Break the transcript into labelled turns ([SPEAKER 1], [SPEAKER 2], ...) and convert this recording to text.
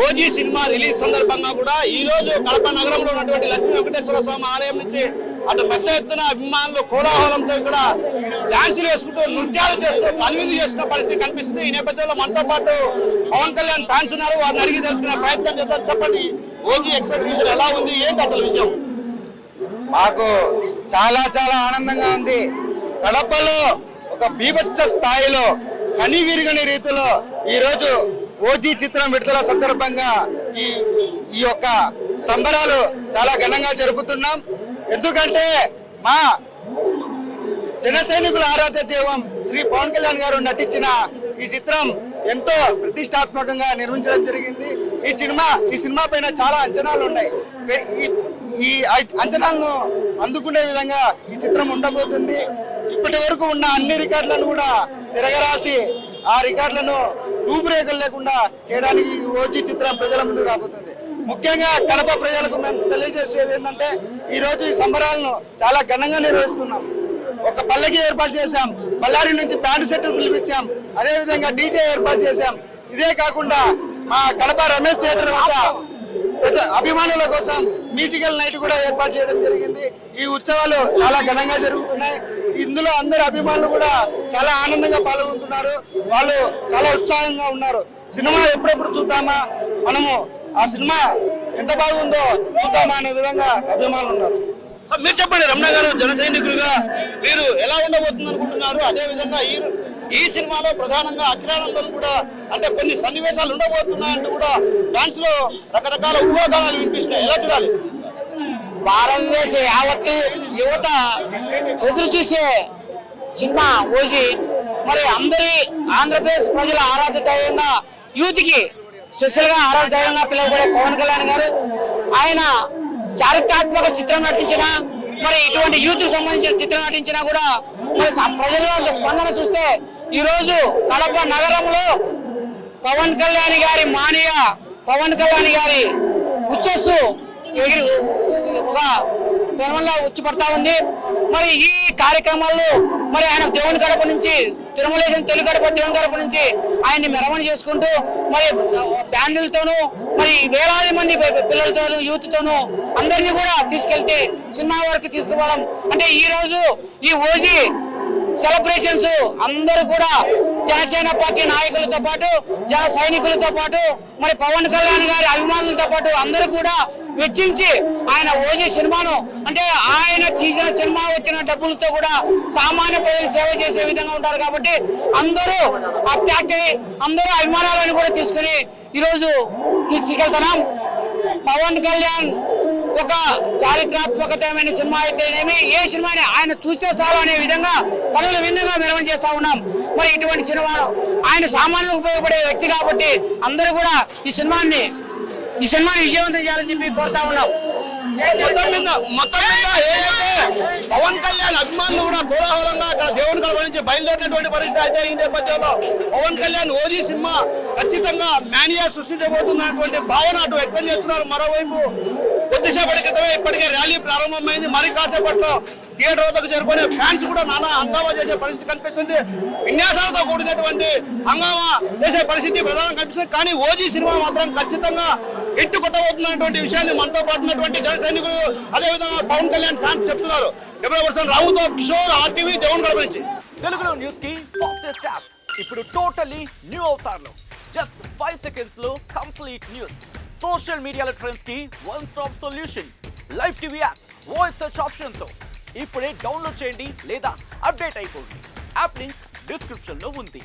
[SPEAKER 1] OG cinema release సందర్భంగా కూడా ఈ రోజు కడప నగరంలో ఉన్నటువంటి లక్ష్మీ వెంకటేశ్వర స్వామి ఆలయం నుంచి అటు పెద్ద ఎత్తున అభిమానులు కోలాహలంతో కూడా డాన్సులు వేసుకుంటూ నృత్యాలు చేస్తూ కనువిందు చేస్తున్న పరిస్థితి కనిపిస్తుంది. ఈ నేపథ్యంలో మనతో పాటు పవన్ కళ్యాణ్ ఫ్యాన్స్ ఉన్నారు, వారిని అడిగి తెలుసుకునే ప్రయత్నం చేద్దాం. చెప్పండి, ఓజీ ఎక్స్పెక్టేషన్ ఎలా ఉంది, ఏంటి అసలు విషయం?
[SPEAKER 2] మాకు చాలా చాలా ఆనందంగా ఉంది. కడపలో ఒక బీభత్స స్థాయిలో కనివిరుగని రీతిలో ఈరోజు ఓజీ చిత్రం విడుదల సందర్భంగా ఈ యొక్క సంబరాలు చాలా ఘనంగా జరుపుతున్నాం. ఎందుకంటే మా జన సైనికుల ఆరాధ్య దైవం శ్రీ పవన్ కళ్యాణ్ గారు నటించిన ఈ చిత్రం ఎంతో ప్రతిష్టాత్మకంగా నిర్మించడం జరిగింది. ఈ సినిమా పైన చాలా అంచనాలు ఉన్నాయి. ఈ అంచనాలను అందుకునే విధంగా ఈ చిత్రం ఉండబోతుంది. ఇప్పటి వరకు ఉన్న అన్ని రికార్డులను కూడా తిరగరాసి ఆ రికార్డులను రూపురేఖలు లేకుండా చేయడానికి ఈ ఓజీ చిత్రం ప్రజల ముందు రాబోతుంది. ముఖ్యంగా కడప ప్రజలకు మేము తెలియజేసేది ఏంటంటే, ఈ రోజు ఈ సంబరాలను చాలా ఘనంగా నిర్వహిస్తున్నాం. ఒక పల్లకి ఏర్పాటు చేశాం, బళ్ళారి నుంచి బ్యాండ్ సెట్ పిలిపించాం, అదేవిధంగా డీజే ఏర్పాటు చేశాం. ఇదే కాకుండా మా కడప రమేష్ థియేటర్ వద్ద అభిమానుల కోసం మ్యూజికల్ నైట్ కూడా ఏర్పాటు చేయడం జరిగింది. ఈ ఉత్సవాలు చాలా ఘనంగా జరుగుతున్నాయి. ఇందులో అందరు అభిమానులు కూడా చాలా ఆనందంగా పాల్గొంటున్నారు. వాళ్ళు చాలా ఉత్సాహంగా ఉన్నారు. సినిమా ఎప్పుడెప్పుడు చూద్దామా, మనము ఆ సినిమా ఎంత బాగుందో చూద్దామా అనే విధంగా అభిమానులు ఉన్నారు.
[SPEAKER 1] మీరు చెప్పండి, రమణ గారు జన సైనికులుగా మీరు ఎలా ఉండబోతుంది అనుకుంటున్నారు? అదే విధంగా ఈ సినిమాలో ప్రధానంగా అఖిలానందన్ కూడా అంటే కొన్ని సన్నివేశాలు ఉండబోతున్నాయంటూ కూడా ఫ్యాన్స్ లో రకరకాల ఊహాగానాలు వినిపిస్తున్నాయి. ఎలా చూడాలి?
[SPEAKER 3] భారతదేశ యావత్తు యువత ఎదురు చూసే సినిమా ఓజీ. మరి అందరి ఆంధ్రప్రదేశ్ ప్రజల ఆరాధ్య దైవంగా, యూత్ కి స్పెషల్ గా ఆరాధ్య దైవంగా పిలువబడే పవన్ కళ్యాణ్ గారు ఆయన చారిత్రాత్మక చిత్రం నటించిన, మరి ఇటువంటి యూత్ కు సంబంధించిన చిత్రం నటించినా కూడా మరి ప్రజల్లో స్పందన చూస్తే ఈ రోజు కడప నగరంలో పవన్ కళ్యాణ్ గారి మానీయ, పవన్ కళ్యాణ్ గారి ఉచ్చస్సు ఎగిరి ఒక పొలంలో ఉచ్చిపడతా ఉంది. మరి ఈ కార్యక్రమాల్లో మరి ఆయన దేవుని గడప నుంచి తిరుమలేశం తెలుగు గడప దేవుని గడప నుంచి ఆయన్ని మెరవణ చేసుకుంటూ మరి బ్యాండులతోనూ మరి వేలాది మంది పిల్లలతోనూ యూత్ తోనూ అందరినీ కూడా తీసుకెళ్తే సినిమా వరకు తీసుకుపోవడం అంటే ఈ రోజు ఈ ఓజీ సెలబ్రేషన్స్ అందరూ కూడా జనసేన పార్టీ నాయకులతో పాటు జన సైనికులతో పాటు మరి పవన్ కళ్యాణ్ గారి అభిమానులతో పాటు అందరూ కూడా వెచ్చించి ఆయన ఓజీ సినిమాను అంటే ఆయన తీసిన సినిమా వచ్చిన డబ్బులతో కూడా సామాన్య ప్రజలు సేవ చేసే విధంగా ఉంటారు. కాబట్టి అందరూ అత్యాక్తి అందరూ అభిమానాలను కూడా తీసుకుని ఈరోజు తీసుకెళ్తున్నాం. పవన్ కళ్యాణ్ ఒక చారిత్రాత్మకమైన సినిమా అయితేనేమి ఏ సినిమాని ఆయన చూస్తే చాలు అనే విధంగా కనుల విందుగా మెరవణ చేస్తా ఉన్నాం. మరి ఇటువంటి సినిమాను ఆయన సామాన్యులకు ఉపయోగపడే వ్యక్తి కాబట్టి అందరూ కూడా ఈ సినిమాని విజయవంతం చేయాలని చెప్పి కోరుతా ఉన్నాం.
[SPEAKER 1] మొత్తం మీద ఏదైతే పవన్ కళ్యాణ్ అభిమానులు కూడా కోలాహలంగా అక్కడ దేవుని కడప నుంచి బయలుదేరినటువంటి పరిస్థితి అయితే ఈ నేపథ్యంలో పవన్ కళ్యాణ్ ఓజీ సినిమా ఖచ్చితంగా మేనియా సృష్టించబోతున్నటువంటి భావన అటు వ్యక్తం చేస్తున్నారు. మరోవైపు కొద్దిసేపటి క్రితమే ఇప్పటికే ర్యాలీ ప్రారంభమైంది. మరి కాసేపట్లో థియేటర్ వద్దకు చేరుకునే ఫ్యాన్స్ కూడా నానా హంగామా చేసే పరిస్థితి కనిపిస్తుంది. విన్యాసాలతో కూడినటువంటి హంగామా చేసే పరిస్థితి ప్రధానంగా కనిపిస్తుంది. కానీ ఓజీ సినిమా మాత్రం ఖచ్చితంగా హిట్ కొట్టబోతున్నటువంటి విషయాన్ని మనతో పాటు ఉన్నటువంటి జన సైనికులు అదేవిధంగా పవన్ కళ్యాణ్ ఫ్యాన్స్ చెప్తున్నారు. కెమెరా పర్సన్ రావుతో కిషోర్, RTV దేవుని గడప నుంచి.
[SPEAKER 4] తెలుగులో న్యూస్ కి ఫాస్టెస్ట్ యాప్ ఇప్పుడు టోటలీ న్యూ అవతార్లో జస్ట్ 5 సెకండ్స్ లో కంప్లీట్ న్యూస్. సోషల్ మీడియాలో ట్రెండ్స్ కి one stop solution. Live TV app voice search option తో ఇప్పుడే డౌన్లోడ్ చేయండి లేదా అప్డేట్ అయిపోండి. యాప్ లింక్ డిస్క్రిప్షన్ లో ఉంది.